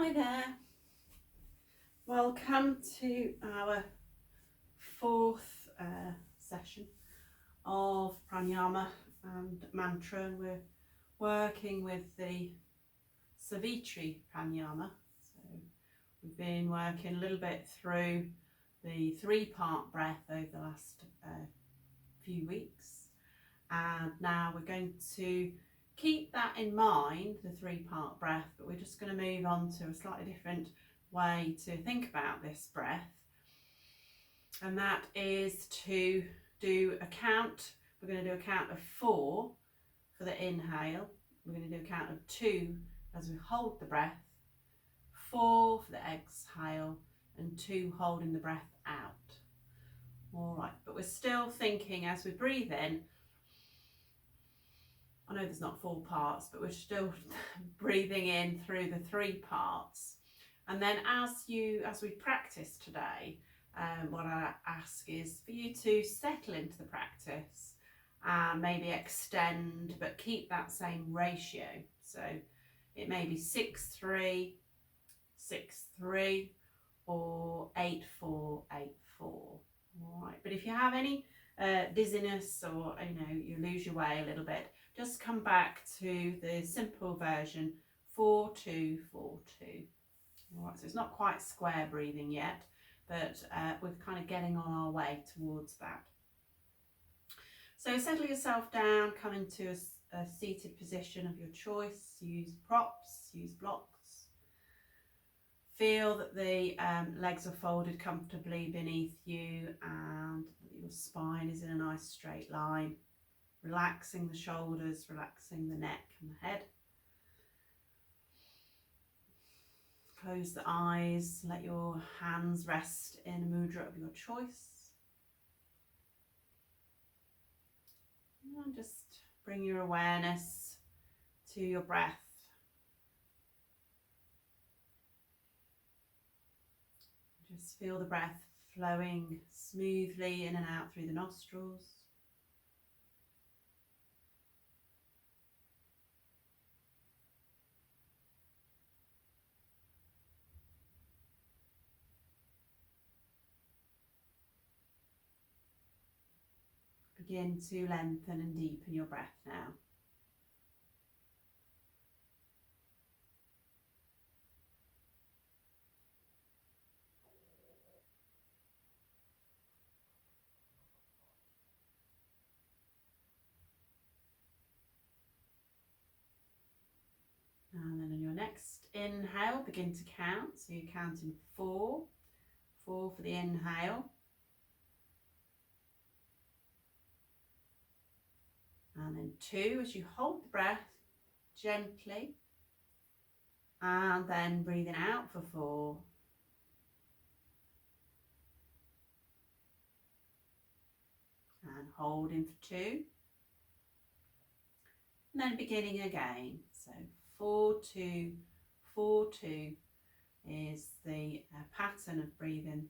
Hi there, welcome to our fourth session of Pranayama and Mantra, and we're working with the Savitri Pranayama. So we've been working a little bit through the three-part breath over the last few weeks, and now we're going to keep that in mind, the three-part breath, but we're just going to move on to a slightly different way to think about this breath, and that is to do a count. We're going to do a count of 4 for the inhale, we're going to do a count of 2 as we hold the breath, 4 for the exhale, and 2 holding the breath out. All right, but we're still thinking as we breathe in. I know there's not 4 parts, but we're still breathing in through the 3 parts. And then as we practice today, what I ask is for you to settle into the practice and maybe extend, but keep that same ratio. So it may be 6-3, 6-3, or 8-4, 8-4. All right, but if you have any dizziness, or you lose your way a little bit, just come back to the simple version, 4-2, 4-2. All right, so it's not quite square breathing yet, but we're kind of getting on our way towards that. So settle yourself down, come into a seated position of your choice. Use props, use blocks. Feel that the legs are folded comfortably beneath you and that your spine is in a nice straight line. Relaxing the shoulders, relaxing the neck and the head. Close the eyes, let your hands rest in a mudra of your choice. And just bring your awareness to your breath. Just feel the breath flowing smoothly in and out through the nostrils. Begin to lengthen and deepen your breath now. And then on your next inhale, begin to count. So you're counting 4, 4 for the inhale. And then 2 as you hold the breath gently. And then breathing out for 4. And holding for 2. And then beginning again. So 4-2, 4-2 is the pattern of breathing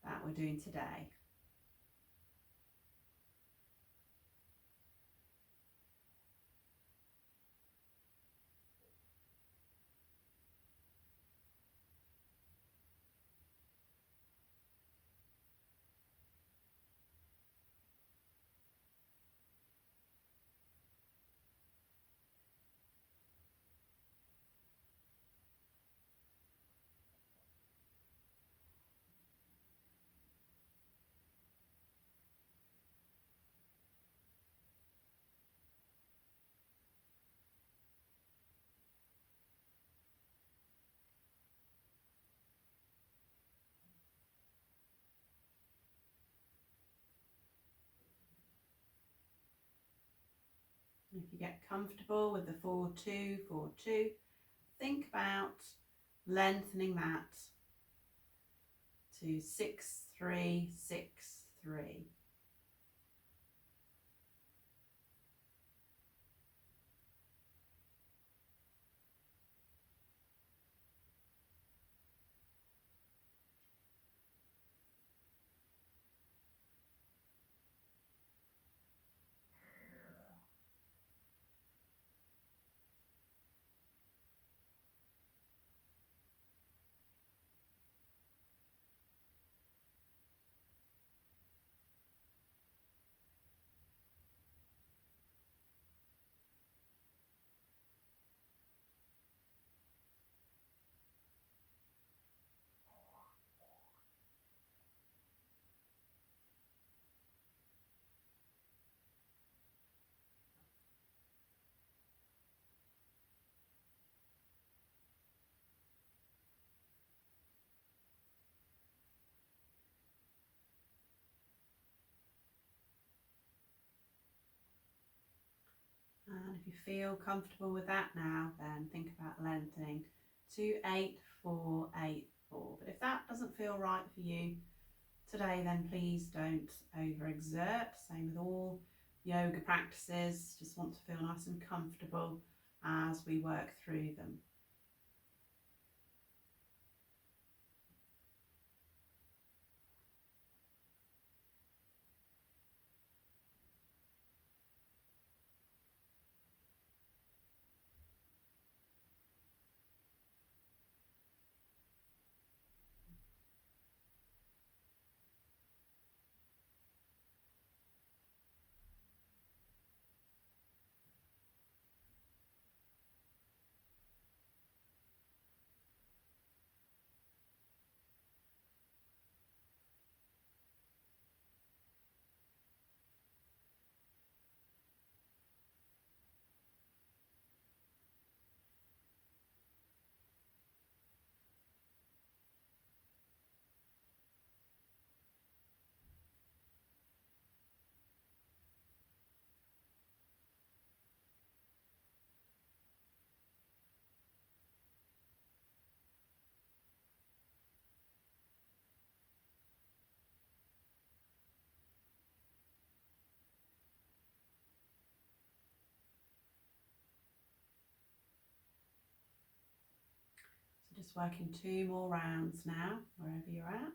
that we're doing today. If you get comfortable with the 4-2, 4-2, think about lengthening that to 6-3, 6-3. And if you feel comfortable with that now, then think about lengthening to 8-4-8-4. But if that doesn't feel right for you today, then please don't overexert. Same with all yoga practices. Just want to feel nice and comfortable as we work through them. So just working 2 more rounds now, wherever you're at.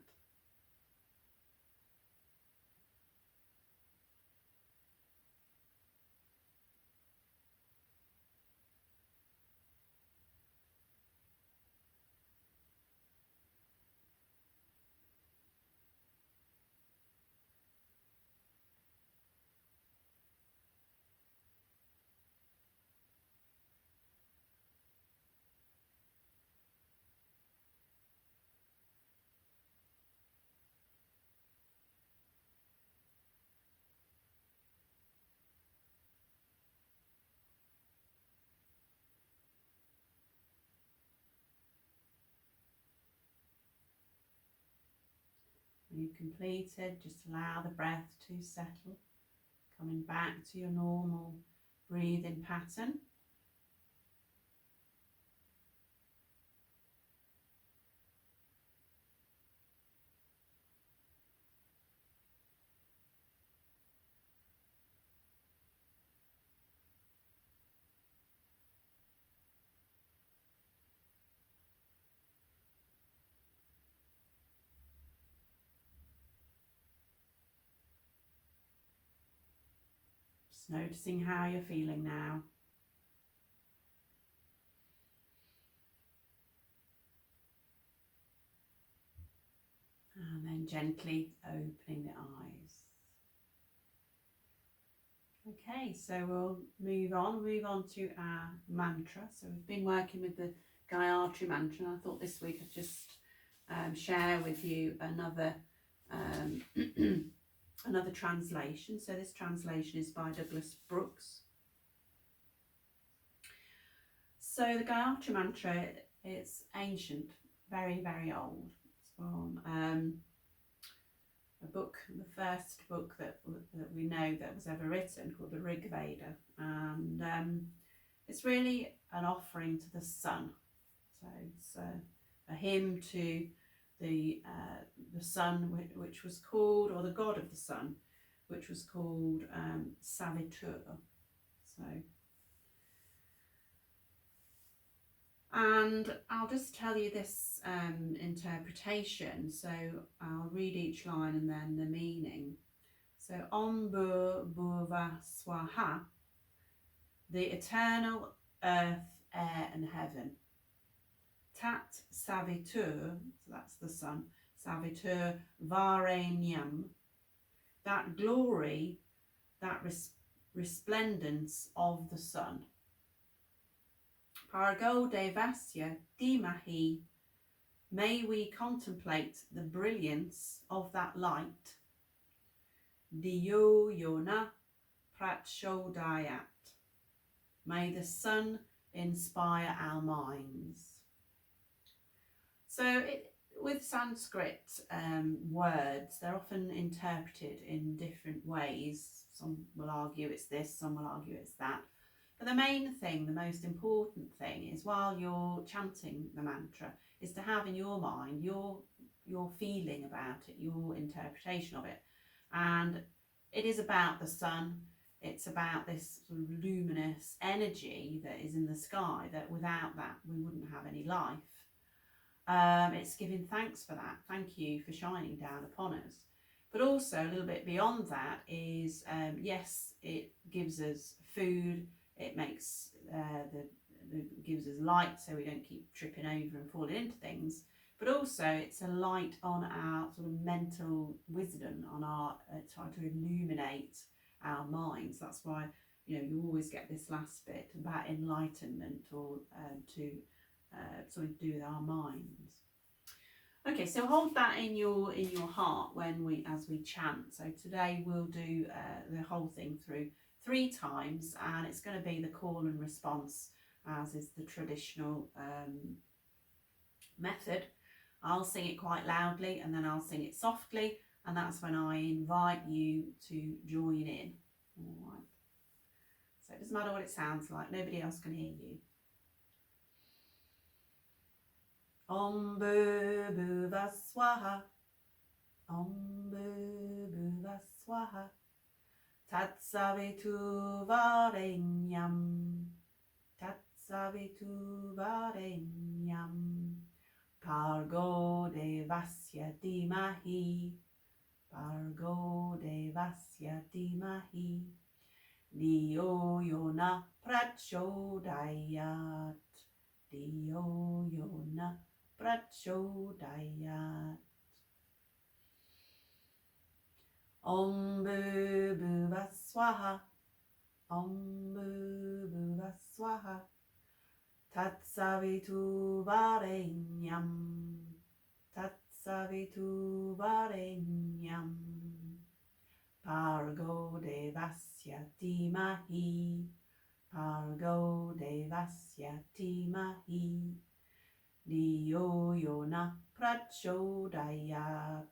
When you've completed, just allow the breath to settle, coming back to your normal breathing pattern. Just noticing how you're feeling now. And then gently opening the eyes. Okay, so we'll move on to our mantra. So we've been working with the Gayatri Mantra, and I thought this week I'd just share with you another another translation. So this translation is by Douglas Brooks. So the Gayatri Mantra, it's ancient, very, very old. It's from a book, the first book that we know that was ever written, called the Rig Veda, and it's really an offering to the sun. So it's a hymn to the sun, which was called, or the god of the sun, which was called Savitri. So, and I'll just tell you this interpretation. So I'll read each line and then the meaning. So Om Bhurva Swaha, the eternal earth, air and heaven. Tat Savitur, so that's the sun, Savitur Varenyam, that glory, that resplendence of the sun. Pargo Devasya Dimahi, may we contemplate the brilliance of that light. Diyo Yona Prachodayat, may the sun inspire our minds. So with Sanskrit words, they're often interpreted in different ways. Some will argue it's this, some will argue it's that. But the main thing, the most important thing is while you're chanting the mantra is to have in your mind your feeling about it, your interpretation of it. And it is about the sun. It's about this sort of luminous energy that is in the sky, that without that we wouldn't have any life. It's giving thanks for that. Thank you for shining down upon us. But also a little bit beyond that is, yes, it gives us food. It makes gives us light so we don't keep tripping over and falling into things. But also it's a light on our sort of mental wisdom, on our trying to illuminate our minds. That's why, you know, you always get this last bit about enlightenment, or to something to do with our minds. Okay, so hold that in your heart as we chant. So today we'll do the whole thing through 3 times, and it's going to be the call and response, as is the traditional method. I'll sing it quite loudly and then I'll sing it softly, and that's when I invite you to join in. All right. So it doesn't matter what it sounds like, nobody else can hear you. Om Bhuva Swaha, Om Bhuva Swaha, Tat Savitu Varenyam, Tat Savitu Varenyam, Bhargo Devasya Dhimahi, Bhargo Devasya Dhimahi, Dhiyo Yona Prachodayat, Dhiyo Yona Prachodayat. Om Bhuva Swaha, Om Bhuva Swaha, Tat Savitu Varenyam, Tat Savitu Varenyam, Bhargo Devasya Dhimahi, Bhargo Devasya Dhimahi, Dhiyo Yona Prachodayat,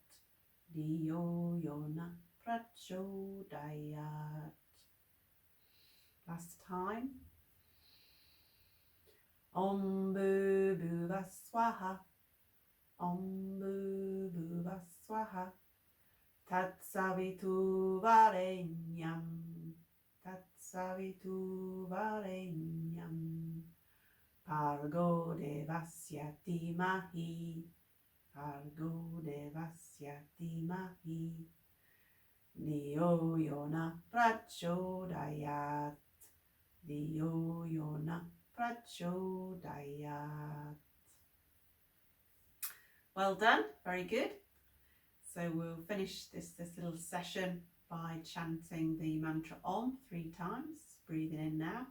Dhiyo Yona Prachodayat. Last time. Om Bhuva Swaha, Om Bhuva Swaha, Tat Savitu Varenyam, Tat Savitu Varenyam, Bhargo Devasya Dhimahi, Bhargo Devasya Dhimahi, Dhiyo Yona Prachodayat, Dhiyo Yona Prachodayat. Well done, very good. So we'll finish this little session by chanting the mantra Om 3 times, breathing in now.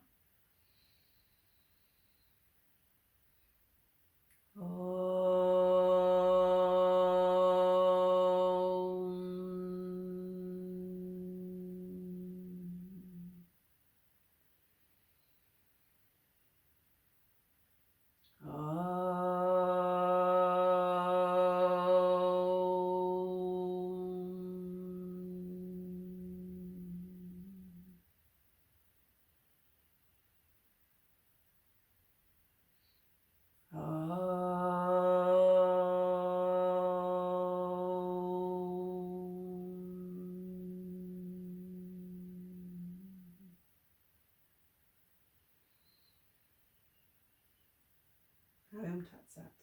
Om Tat Sat.